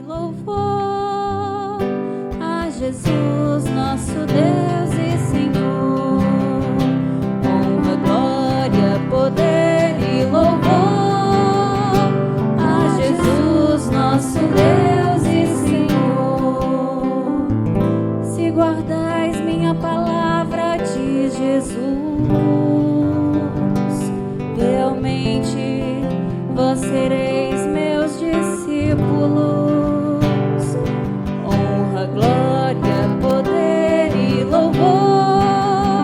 louvor a Jesus, nosso Deus e Senhor. Honra, glória, poder e louvor a Jesus, nosso Deus e Senhor. Se guardais minha palavra, diz Jesus, realmente vós sereis meus discípulos. Honra, glória, poder e louvor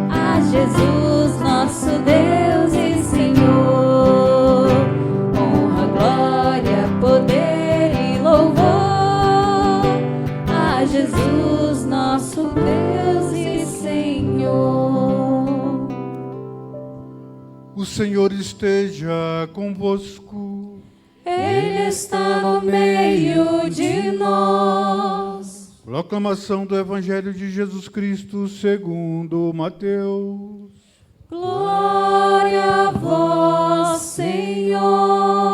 a Jesus, nosso Deus e Senhor. Honra, glória, poder e louvor a Jesus, nosso Deus e Senhor. O Senhor esteja convosco. Ele está no meio de nós. Proclamação do Evangelho de Jesus Cristo segundo Mateus. Glória a vós, Senhor.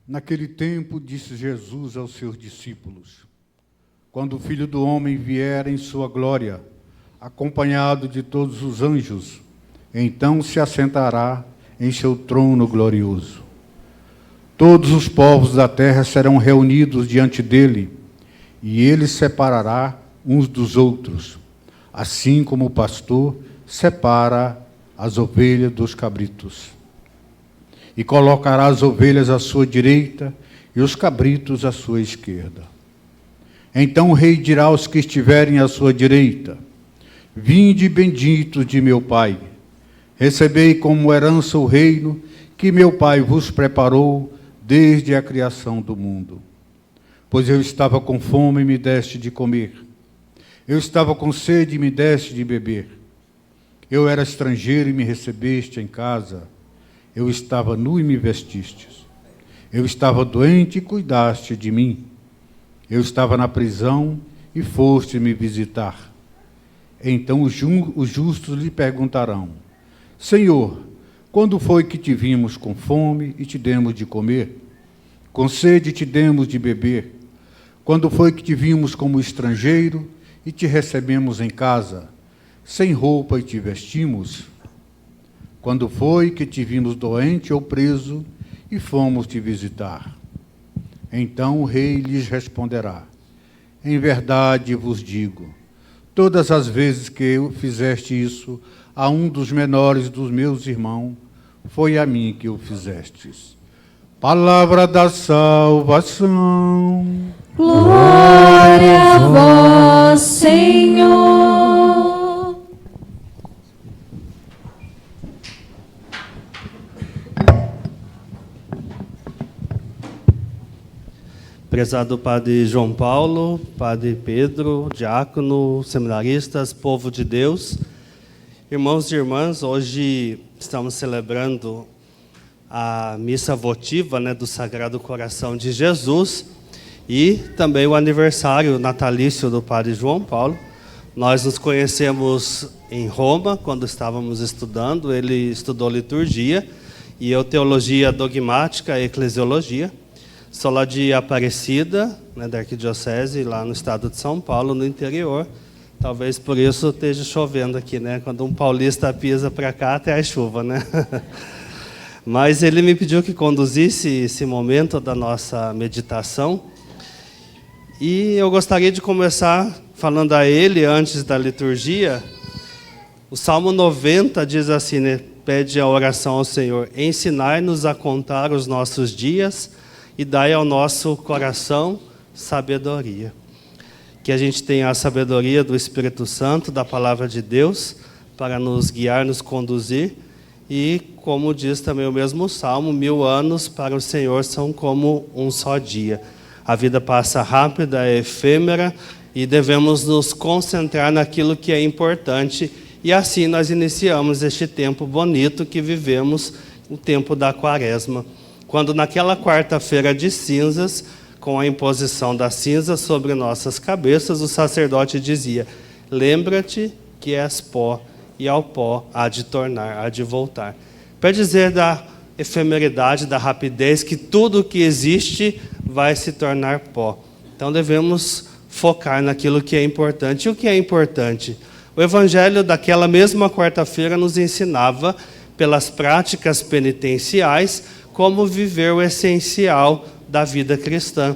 Naquele tempo, disse Jesus aos seus discípulos: quando o Filho do Homem vier em sua glória, acompanhado de todos os anjos, então se assentará em seu trono glorioso. Todos os povos da terra serão reunidos diante dele, e ele separará uns dos outros, assim como o pastor separa as ovelhas dos cabritos. E colocará as ovelhas à sua direita e os cabritos à sua esquerda. Então o rei dirá aos que estiverem à sua direita: vinde benditos de meu Pai, recebei como herança o reino que meu Pai vos preparou desde a criação do mundo. Pois eu estava com fome e me deste de comer, eu estava com sede e me deste de beber, eu era estrangeiro e me recebeste em casa, eu estava nu e me vestistes. Eu estava doente e cuidaste de mim. Eu estava na prisão e foste me visitar. Então os justos lhe perguntarão: Senhor, quando foi que te vimos com fome e te demos de comer? Com sede te demos de beber? Quando foi que te vimos como estrangeiro e te recebemos em casa, sem roupa e te vestimos? Quando foi que te vimos doente ou preso e fomos te visitar? Então o rei lhes responderá: em verdade vos digo, todas as vezes que eu fizeste isso a um dos menores dos meus irmãos, foi a mim que o fizestes. Palavra da salvação. Glória a vós, Senhor. Prezado Padre João Paulo, Padre Pedro, diácono, seminaristas, povo de Deus, irmãos e irmãs, hoje estamos celebrando a missa votiva, do Sagrado Coração de Jesus e também o aniversário natalício do Padre João Paulo. Nós nos conhecemos em Roma, quando estávamos estudando, ele estudou liturgia e eu teologia dogmática e eclesiologia. Sou lá de Aparecida, da Arquidiocese, lá no estado de São Paulo, no interior. Talvez por isso esteja chovendo aqui, Quando um paulista pisa para cá, até a chuva, Mas ele me pediu que conduzisse esse momento da nossa meditação. E eu gostaria de começar falando a ele, antes da liturgia. O Salmo 90 diz assim, pede a oração ao Senhor: ensinai-nos a contar os nossos dias e dai ao nosso coração sabedoria. Que a gente tenha a sabedoria do Espírito Santo, da Palavra de Deus, para nos guiar, nos conduzir. E, como diz também o mesmo Salmo, 1000 anos para o Senhor são como um só dia. A vida passa rápida, é efêmera, e devemos nos concentrar naquilo que é importante. E assim nós iniciamos este tempo bonito que vivemos, o tempo da Quaresma. Quando naquela quarta-feira de cinzas, com a imposição das cinzas sobre nossas cabeças, o sacerdote dizia: lembra-te que és pó, e ao pó há de tornar, há de voltar. Para dizer da efemeridade, da rapidez, que tudo que existe vai se tornar pó. Então devemos focar naquilo que é importante. E o que é importante? O Evangelho daquela mesma quarta-feira nos ensinava, pelas práticas penitenciais, como viver o essencial da vida cristã.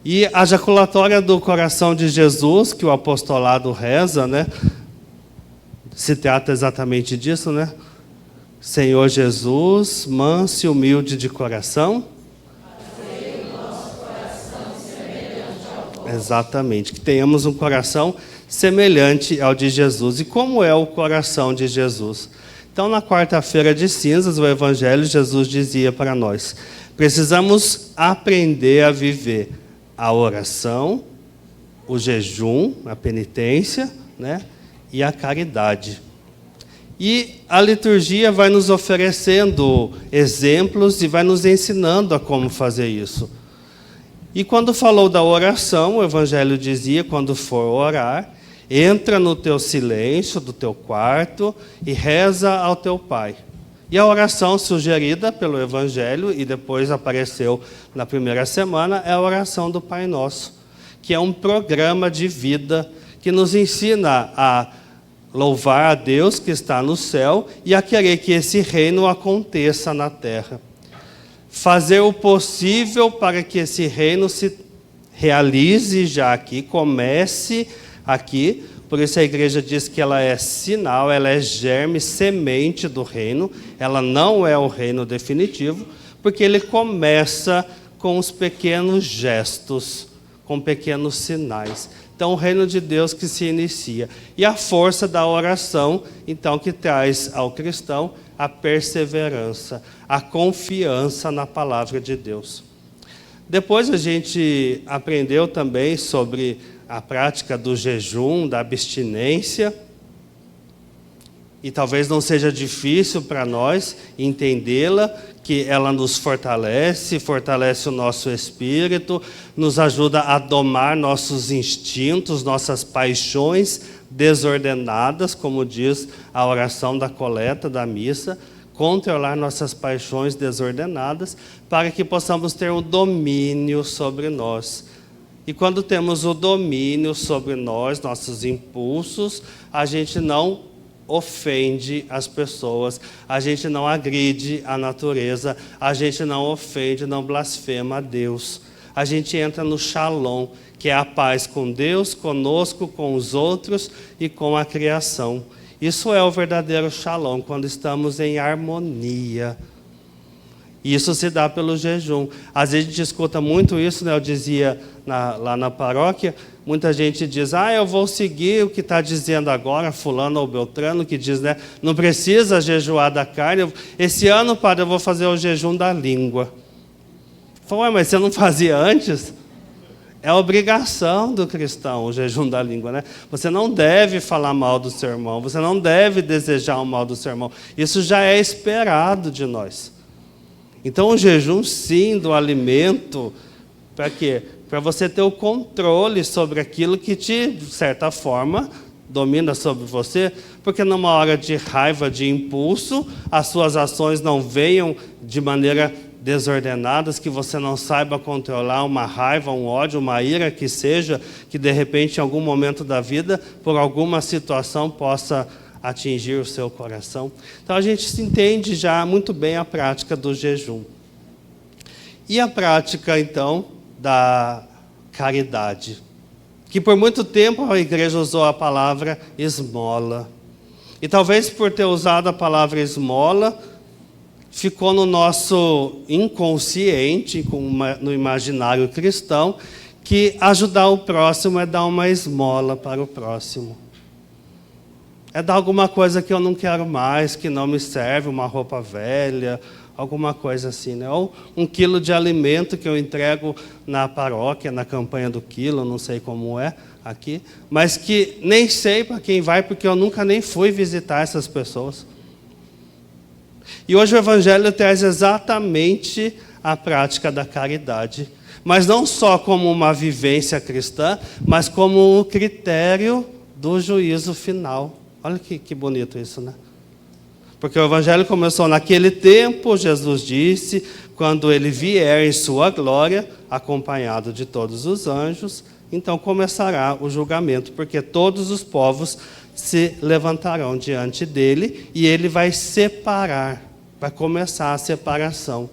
E a jaculatória do coração de Jesus, que o apostolado reza, né? Se trata exatamente disso, né? Senhor Jesus, manso e humilde de coração. Exatamente, que tenhamos um coração semelhante ao de Jesus. E como é o coração de Jesus? Então, na quarta-feira de cinzas, o Evangelho, Jesus dizia para nós: precisamos aprender a viver a oração, o jejum, a penitência, né, e a caridade. E a liturgia vai nos oferecendo exemplos e vai nos ensinando a como fazer isso. E quando falou da oração, o Evangelho dizia: quando for orar, entra no teu silêncio do teu quarto e reza ao teu Pai. E a oração sugerida pelo Evangelho, e depois apareceu na primeira semana, é a oração do Pai Nosso, que é um programa de vida que nos ensina a louvar a Deus que está no céu e a querer que esse reino aconteça na terra. Fazer o possível para que esse reino se realize já aqui, comece aqui. Por isso a igreja diz que ela é sinal, ela é germe, semente do reino. Ela não é o reino definitivo, porque ele começa com os pequenos gestos, com pequenos sinais. Então, o reino de Deus que se inicia. E a força da oração, então, que traz ao cristão a perseverança, a confiança na palavra de Deus. Depois a gente aprendeu também sobre a prática do jejum, da abstinência. E talvez não seja difícil para nós entendê-la, que ela nos fortalece, fortalece o nosso espírito, nos ajuda a domar nossos instintos, nossas paixões desordenadas, como diz a oração da coleta da missa, controlar nossas paixões desordenadas, para que possamos ter o domínio sobre nós. E quando temos o domínio sobre nós, nossos impulsos, a gente não ofende as pessoas, a gente não agride a natureza, a gente não ofende, não blasfema a Deus. A gente entra no shalom, que é a paz com Deus, conosco, com os outros e com a criação. Isso é o verdadeiro shalom, quando estamos em harmonia. Isso se dá pelo jejum. Às vezes a gente escuta muito isso, né? Eu dizia lá na paróquia, muita gente diz: eu vou seguir o que está dizendo agora, fulano ou beltrano, que diz, né, não precisa jejuar da carne. Esse ano, padre, eu vou fazer o jejum da língua. Falei: mas você não fazia antes? É obrigação do cristão o jejum da língua, né? Você não deve falar mal do seu irmão, você não deve desejar o mal do seu irmão. Isso já é esperado de nós. Então, o jejum, sim, do alimento, para quê? Para você ter o controle sobre aquilo que de certa forma, domina sobre você, porque numa hora de raiva, de impulso, as suas ações não venham de maneira desordenadas, que você não saiba controlar uma raiva, um ódio, uma ira que seja, que de repente, em algum momento da vida, por alguma situação, possa atingir o seu coração. Então, a gente se entende já muito bem a prática do jejum. E a prática, então, da caridade, que por muito tempo a igreja usou a palavra esmola. E talvez por ter usado a palavra esmola, ficou no nosso inconsciente, no imaginário cristão, que ajudar o próximo é dar uma esmola para o próximo. É dar alguma coisa que eu não quero mais, que não me serve, uma roupa velha, alguma coisa assim, né? Ou 1 quilo de alimento que eu entrego na paróquia, na campanha do quilo, não sei como é aqui, mas que nem sei para quem vai, porque eu nunca nem fui visitar essas pessoas. E hoje o Evangelho traz exatamente a prática da caridade, mas não só como uma vivência cristã, mas como um critério do juízo final. Olha que bonito isso, né? Porque o Evangelho começou naquele tempo, Jesus disse, quando ele vier em sua glória, acompanhado de todos os anjos, então começará o julgamento, porque todos os povos se levantarão diante dele e ele vai separar, vai começar a separação.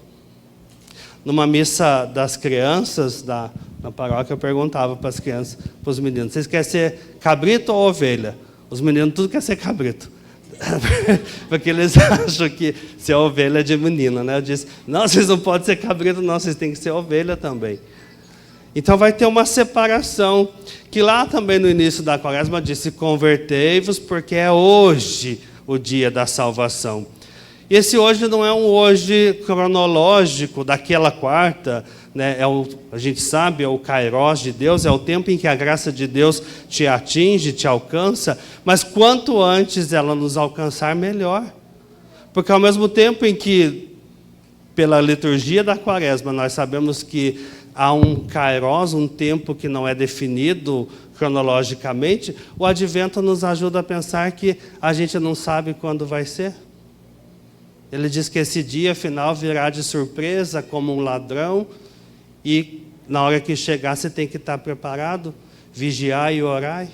Numa missa das crianças, na paróquia, eu perguntava para as crianças, para os meninos, vocês querem ser cabrito ou ovelha? Os meninos tudo querem ser cabrito. Porque eles acham que ser ovelha é de menina, né? Eu disse, não, vocês não podem ser cabrito, não, vocês têm que ser ovelha também. Então vai ter uma separação, que lá também no início da quaresma disse, convertei-vos, porque é hoje o dia da salvação. E esse hoje não é um hoje cronológico daquela quarta, né? A gente sabe, é o Kairos de Deus, é o tempo em que a graça de Deus te atinge, te alcança, mas quanto antes ela nos alcançar, melhor. Porque ao mesmo tempo em que, pela liturgia da quaresma, nós sabemos que há um Kairos, um tempo que não é definido cronologicamente, o advento nos ajuda a pensar que a gente não sabe quando vai ser. Ele diz que esse dia final virá de surpresa, como um ladrão, e na hora que chegar você tem que estar preparado, vigiar e orar.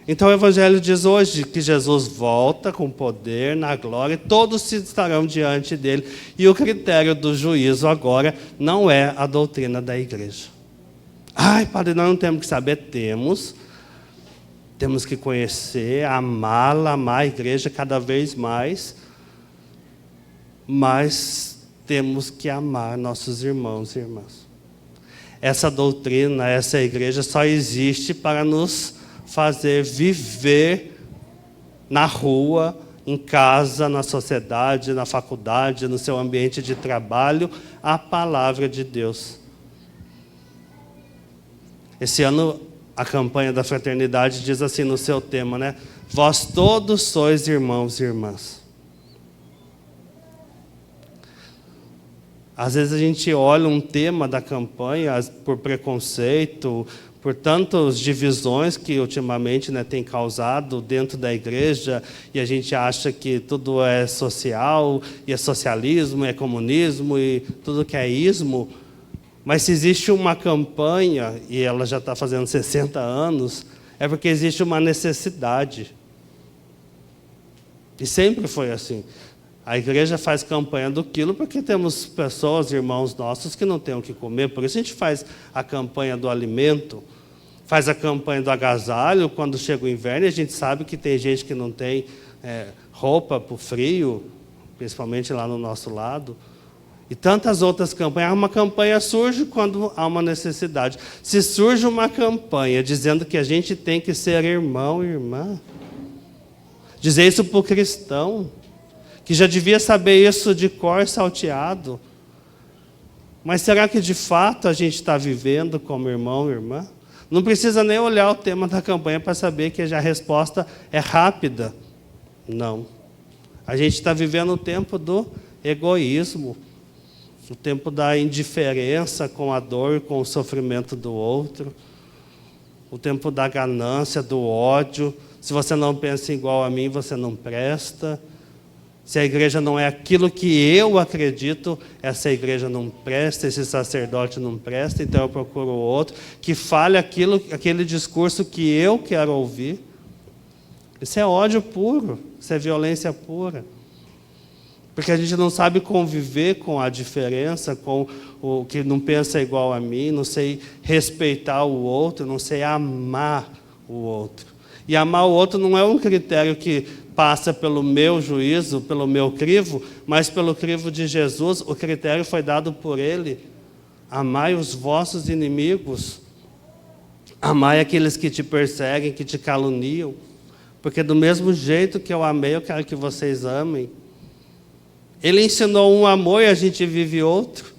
Então o Evangelho diz hoje que Jesus volta com poder, na glória, e todos se estarão diante dele. E o critério do juízo agora não é a doutrina da igreja. Ai, padre, nós não temos que saber, temos que conhecer, amá-la, amar a igreja cada vez mais, mas temos que amar nossos irmãos e irmãs. Essa doutrina, essa igreja só existe para nos fazer viver na rua, em casa, na sociedade, na faculdade, no seu ambiente de trabalho, a palavra de Deus. Esse ano, a campanha da fraternidade diz assim no seu tema, né? Vós todos sois irmãos e irmãs. Às vezes a gente olha um tema da campanha por preconceito, por tantas divisões que ultimamente, né, tem causado dentro da igreja, e a gente acha que tudo é social, e é socialismo, é comunismo, e tudo que é ismo. Mas se existe uma campanha, e ela já está fazendo 60 anos, é porque existe uma necessidade. E sempre foi assim. A igreja faz campanha do quilo porque temos pessoas, irmãos nossos, que não têm o que comer. Por isso a gente faz a campanha do alimento, faz a campanha do agasalho. Quando chega o inverno, a gente sabe que tem gente que não tem roupa para o frio, principalmente lá no nosso lado. E tantas outras campanhas. Uma campanha surge quando há uma necessidade. Se surge uma campanha dizendo que a gente tem que ser irmão e irmã, dizer isso para o cristão, que já devia saber isso de cor salteado. Mas será que de fato a gente está vivendo como irmão e irmã? Não precisa nem olhar o tema da campanha para saber que a resposta é rápida. Não. A gente está vivendo o tempo do egoísmo, o tempo da indiferença com a dor, com o sofrimento do outro, o tempo da ganância, do ódio. Se você não pensa igual a mim, você não presta. Se a igreja não é aquilo que eu acredito, essa igreja não presta, esse sacerdote não presta, então eu procuro outro que fale aquele discurso que eu quero ouvir. Isso é ódio puro, isso é violência pura. Porque a gente não sabe conviver com a diferença, com o que não pensa igual a mim, não sei respeitar o outro, não sei amar o outro. E amar o outro não é um critério que passa pelo meu juízo, pelo meu crivo, mas pelo crivo de Jesus. O critério foi dado por Ele. Amai os vossos inimigos. Amai aqueles que te perseguem, que te caluniam. Porque do mesmo jeito que eu amei, eu quero que vocês amem. Ele ensinou um amor e a gente vive outro.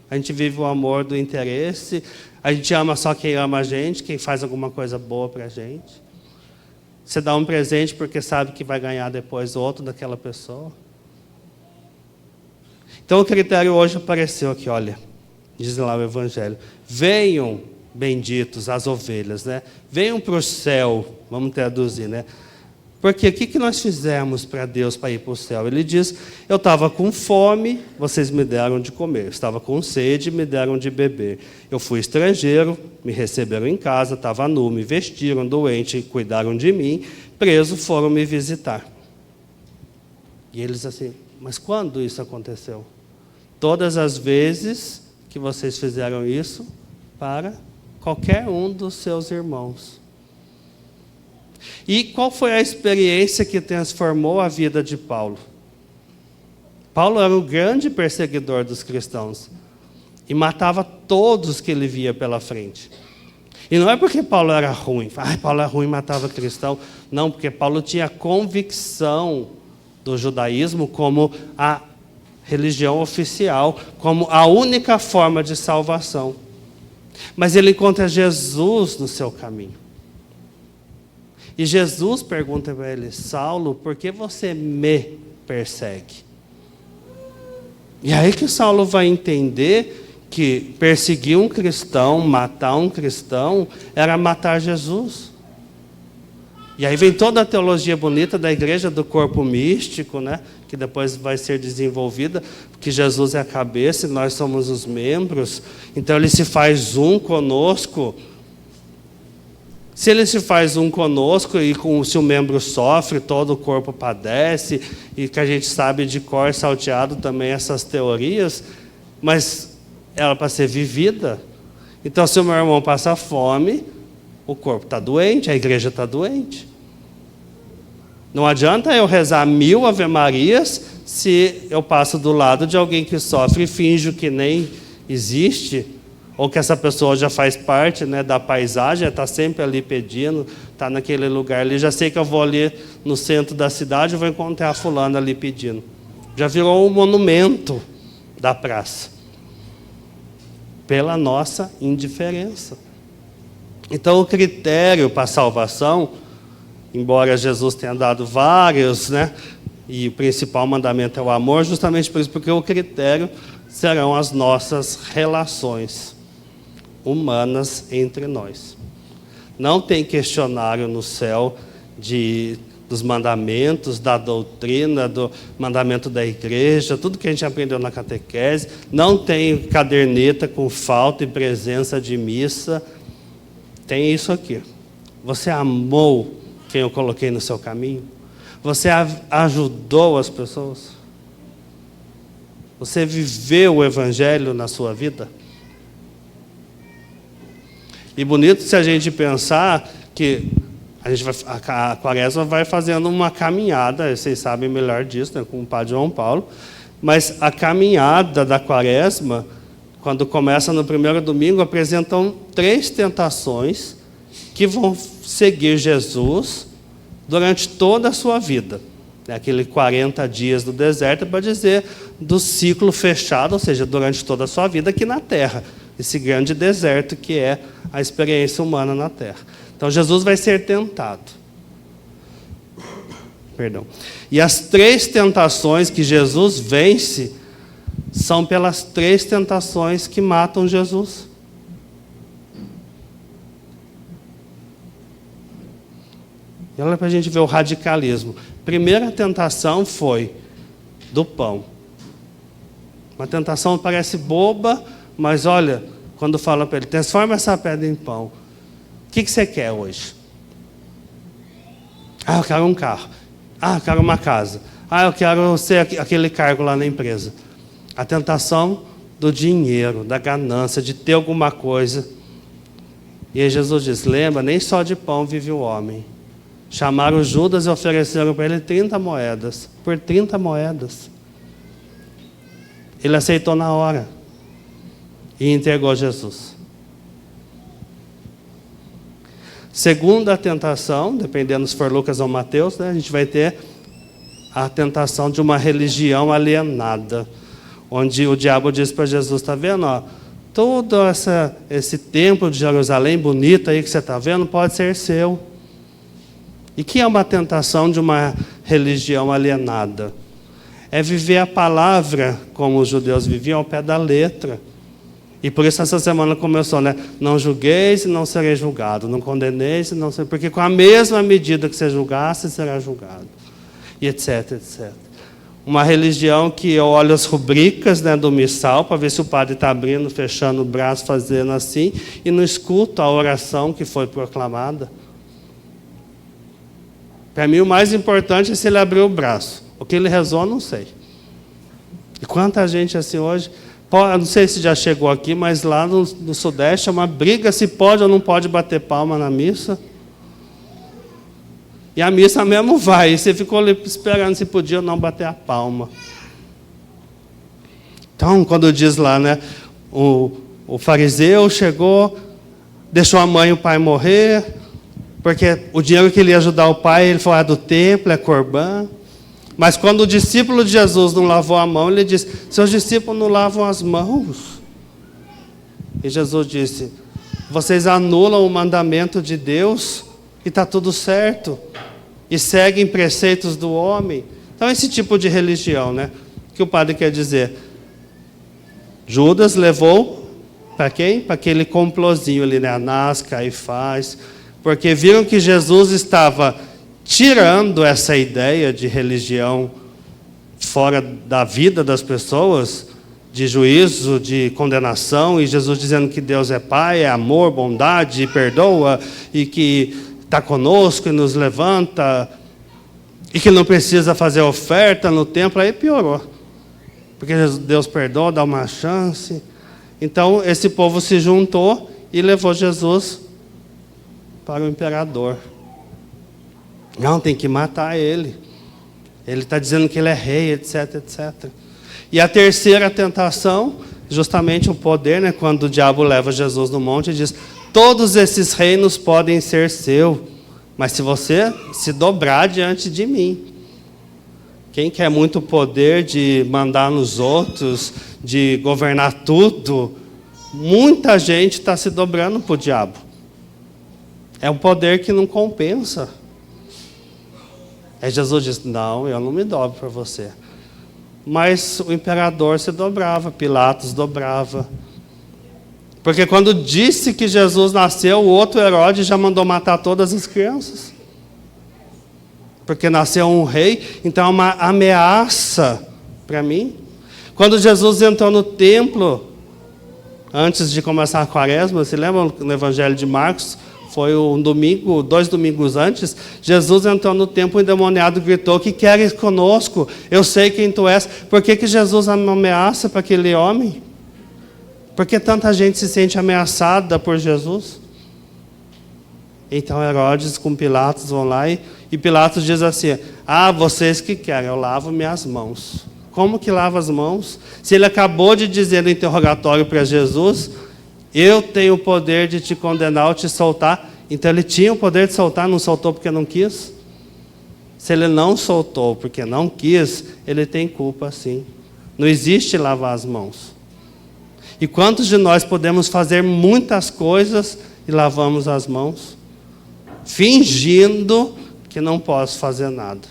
A gente vive o amor do interesse. A gente ama só quem ama a gente, quem faz alguma coisa boa para a gente. Você dá um presente porque sabe que vai ganhar depois outro daquela pessoa. Então o critério hoje apareceu aqui, olha, diz lá o Evangelho. Venham, benditos, as ovelhas, né? Venham para o céu, vamos traduzir, né? Porque o que nós fizemos para Deus para ir para o céu? Ele diz, eu estava com fome, vocês me deram de comer. Eu estava com sede, me deram de beber. Eu fui estrangeiro, me receberam em casa, estava nu, me vestiram, doente, cuidaram de mim, preso, foram me visitar. E eles assim, mas quando isso aconteceu? Todas as vezes que vocês fizeram isso para qualquer um dos seus irmãos. E qual foi a experiência que transformou a vida de Paulo? Paulo era um grande perseguidor dos cristãos e matava todos que ele via pela frente. E não é porque Paulo era ruim, Paulo era ruim e matava cristão. Não, porque Paulo tinha convicção do judaísmo como a religião oficial, como a única forma de salvação. Mas ele encontra Jesus no seu caminho. E Jesus pergunta para ele, Saulo, por que você me persegue? E aí que Saulo vai entender que perseguir um cristão, matar um cristão, era matar Jesus. E aí vem toda a teologia bonita da igreja do corpo místico, né? Que depois vai ser desenvolvida, porque Jesus é a cabeça e nós somos os membros. Então ele se faz um conosco. Se ele se faz um conosco e se o membro sofre, todo o corpo padece, e que a gente sabe de cor salteado também essas teorias, mas ela para ser vivida. Então, se o meu irmão passa fome, o corpo está doente, a igreja está doente. Não adianta eu rezar 1000 Ave-Marias se eu passo do lado de alguém que sofre e finjo que nem existe, ou que essa pessoa já faz parte, né, da paisagem, está sempre ali pedindo, está naquele lugar ali. Já sei que eu vou ali no centro da cidade e vou encontrar a fulana ali pedindo. Já virou um monumento da praça. Pela nossa indiferença. Então o critério para a salvação, embora Jesus tenha dado vários, né, e o principal mandamento é o amor, justamente por isso, porque o critério serão as nossas relações humanas entre nós. Não tem questionário no céu dos mandamentos, da doutrina, do mandamento da igreja, tudo que a gente aprendeu na catequese. Não tem caderneta com falta e presença de missa. Tem isso aqui. Você amou quem eu coloquei no seu caminho? Você ajudou as pessoas? Você viveu o Evangelho na sua vida? E bonito se a gente pensar que a Quaresma vai fazendo uma caminhada, vocês sabem melhor disso, né, com o Padre João Paulo, mas a caminhada da Quaresma, quando começa no primeiro domingo, apresentam 3 tentações que vão seguir Jesus durante toda a sua vida. Aquele 40 dias do deserto para dizer do ciclo fechado, ou seja, durante toda a sua vida aqui na Terra. Esse grande deserto que é a experiência humana na Terra. Então Jesus vai ser tentado. Perdão. E as 3 tentações que Jesus vence são pelas 3 tentações que matam Jesus. E olha para a gente ver o radicalismo. Primeira tentação foi do pão. Uma tentação parece boba, mas olha, quando fala para ele, transforma essa pedra em pão. O que você quer hoje? Eu quero um carro. Eu quero uma casa. Eu quero ser aquele cargo lá na empresa. A tentação do dinheiro, da ganância, de ter alguma coisa. E aí Jesus diz, lembra, nem só de pão vive o homem. Chamaram Judas e ofereceram para ele 30 moedas. Por 30 moedas. Ele aceitou na hora. E entregou Jesus. Segunda tentação, dependendo se for Lucas ou Mateus, né, a gente vai ter a tentação de uma religião alienada, onde o diabo diz para Jesus, está vendo, ó, todo esse templo de Jerusalém bonito aí que você está vendo pode ser seu. E que é uma tentação de uma religião alienada? É viver a palavra como os judeus viviam ao pé da letra. E por isso essa semana começou, né? Não julgueis e não sereis julgado. Não condeneis e não sereis... Porque com a mesma medida que você julgar, você será julgado. E etc, etc. Uma religião que eu olho as rubricas, né, do missal para ver se o padre está abrindo, fechando o braço, fazendo assim, e não escuto a oração que foi proclamada. Para mim o mais importante é se ele abrir o braço. O que ele rezou, eu não sei. E quanta gente assim hoje... Eu não sei se já chegou aqui, mas lá no Sudeste é uma briga se pode ou não pode bater palma na missa. E a missa mesmo vai. E você ficou ali esperando se podia ou não bater a palma. Então, quando diz lá, né, o fariseu chegou, deixou a mãe e o pai morrer, porque o dinheiro que ele ia ajudar o pai, ele falou, do templo, é corbã. Mas quando o discípulo de Jesus não lavou a mão, ele disse, seus discípulos não lavam as mãos. E Jesus disse, vocês anulam o mandamento de Deus e está tudo certo. E seguem preceitos do homem. Então esse tipo de religião, né? Que o padre quer dizer. Judas levou para quem? Para aquele complozinho ali, né? Anás, Caifás. Porque viram que Jesus estava... tirando essa ideia de religião fora da vida das pessoas, de juízo, de condenação, e Jesus dizendo que Deus é Pai, é amor, bondade, e perdoa, e que está conosco e nos levanta, e que não precisa fazer oferta no templo, aí piorou. Porque Deus perdoa, dá uma chance. Então, esse povo se juntou e levou Jesus para o imperador. Não, tem que matar ele. Ele está dizendo que ele é rei, etc, etc. E a terceira tentação, justamente o poder, né, quando o diabo leva Jesus no monte e diz, todos esses reinos podem ser seu, mas se você se dobrar diante de mim. Quem quer muito poder de mandar nos outros, de governar tudo, muita gente está se dobrando para o diabo. É um poder que não compensa. Aí Jesus diz, não, eu não me dobro para você. Mas o imperador se dobrava, Pilatos dobrava. Porque quando disse que Jesus nasceu, o outro Herodes já mandou matar todas as crianças. Porque nasceu um rei, então é uma ameaça para mim. Quando Jesus entrou no templo, antes de começar a quaresma, se lembra no Evangelho de Marcos? Foi um domingo, 2 domingos antes, Jesus entrou no templo, o endemoniado gritou, que queres conosco? Eu sei quem tu és. Por que Jesus ameaça para aquele homem? Por que tanta gente se sente ameaçada por Jesus? Então Herodes com Pilatos vão lá e Pilatos diz assim, vocês que querem, eu lavo minhas mãos. Como que lava as mãos? Se ele acabou de dizer no interrogatório para Jesus, eu tenho o poder de te condenar ou te soltar. Então ele tinha o poder de soltar, não soltou porque não quis. Se ele não soltou porque não quis, ele tem culpa sim. Não existe lavar as mãos. E quantos de nós podemos fazer muitas coisas e lavamos as mãos? Fingindo que não posso fazer nada.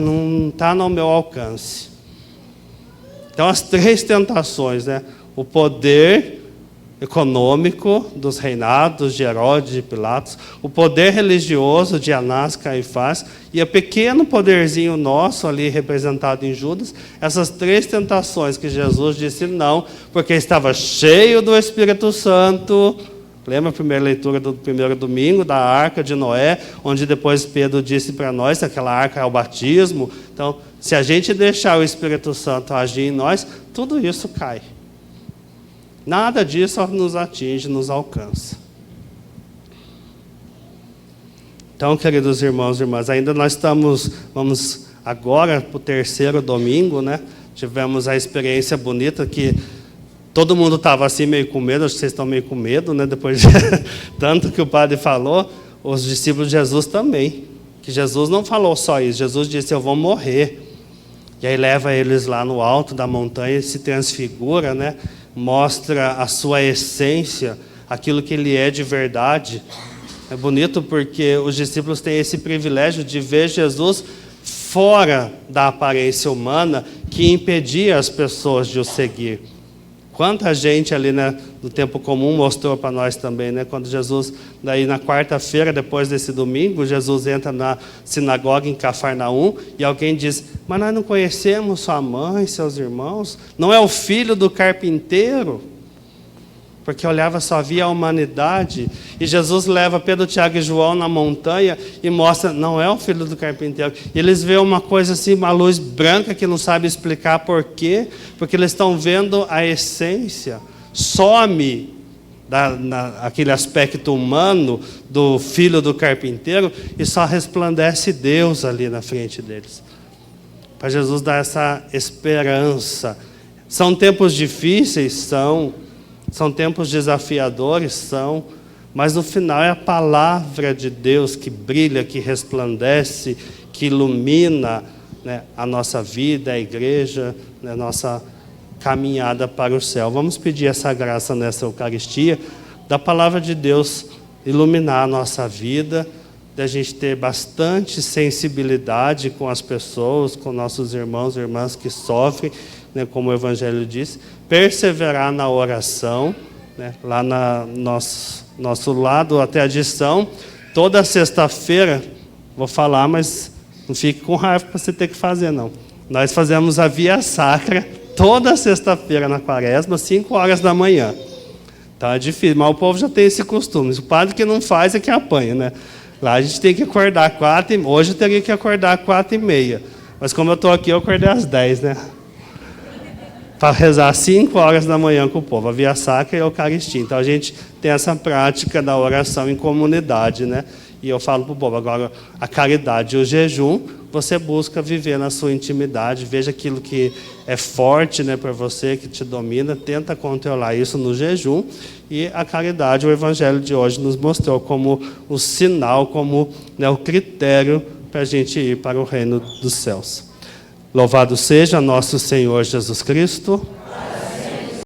Não está no meu alcance. Então as 3 tentações, né? O poder econômico dos reinados de Herodes e Pilatos, o poder religioso de Anás, Caifás, e o pequeno poderzinho nosso ali representado em Judas, essas 3 tentações que Jesus disse não, porque estava cheio do Espírito Santo. Lembra a primeira leitura do primeiro domingo, da Arca de Noé, onde depois Pedro disse para nós que aquela arca é o batismo. Então, se a gente deixar o Espírito Santo agir em nós, tudo isso cai. Nada disso nos atinge, nos alcança. Então, queridos irmãos e irmãs, ainda nós vamos agora para o 3º domingo, né? Tivemos a experiência bonita que todo mundo estava assim meio com medo, acho que vocês estão meio com medo, né? Depois de tanto que o padre falou, os discípulos de Jesus também. Que Jesus não falou só isso, Jesus disse, eu vou morrer. E aí leva eles lá no alto da montanha, se transfigura, né? Mostra a sua essência, aquilo que ele é de verdade. É bonito porque os discípulos têm esse privilégio de ver Jesus fora da aparência humana que impedia as pessoas de o seguir. Quanta gente ali, né, do tempo comum mostrou para nós também, né? Quando Jesus, daí na quarta-feira, depois desse domingo, Jesus entra na sinagoga em Cafarnaum e alguém diz, mas nós não conhecemos sua mãe, seus irmãos, não é o filho do carpinteiro? Porque olhava, só via a humanidade. E Jesus leva Pedro, Tiago e João na montanha e mostra, não é o filho do carpinteiro. E eles veem uma coisa assim, uma luz branca que não sabe explicar por quê. Porque eles estão vendo a essência. Some aquele aspecto humano do filho do carpinteiro e só resplandece Deus ali na frente deles. Para Jesus dar essa esperança. São tempos difíceis, são tempos desafiadores, mas no final é a palavra de Deus que brilha, que resplandece, que ilumina, né, a nossa vida, a igreja, né, a nossa caminhada para o céu. Vamos pedir essa graça nessa Eucaristia, da palavra de Deus iluminar a nossa vida, da gente ter bastante sensibilidade com as pessoas, com nossos irmãos e irmãs que sofrem, né, como o Evangelho diz, perseverar na oração, né, lá no nosso lado, até a adição, toda sexta-feira, vou falar, mas não fique com raiva para você ter que fazer, não. Nós fazemos a Via Sacra toda sexta-feira na Quaresma, 5 horas da manhã. Então é difícil, mas o povo já tem esse costume. O padre que não faz é que apanha, né? Lá a gente tem que acordar 4h, hoje eu teria que acordar 4h30. Mas como eu estou aqui, eu acordei às 10, né? Para rezar 5 horas da manhã com o povo, a Via Sacra e a Eucaristia. Então a gente tem essa prática da oração em comunidade, né? E eu falo para o povo, agora a caridade e o jejum, você busca viver na sua intimidade, veja aquilo que é forte, né, para você, que te domina, tenta controlar isso no jejum. E a caridade, o Evangelho de hoje nos mostrou como o sinal, como, né, o critério para a gente ir para o reino dos céus. Louvado seja nosso Senhor Jesus Cristo.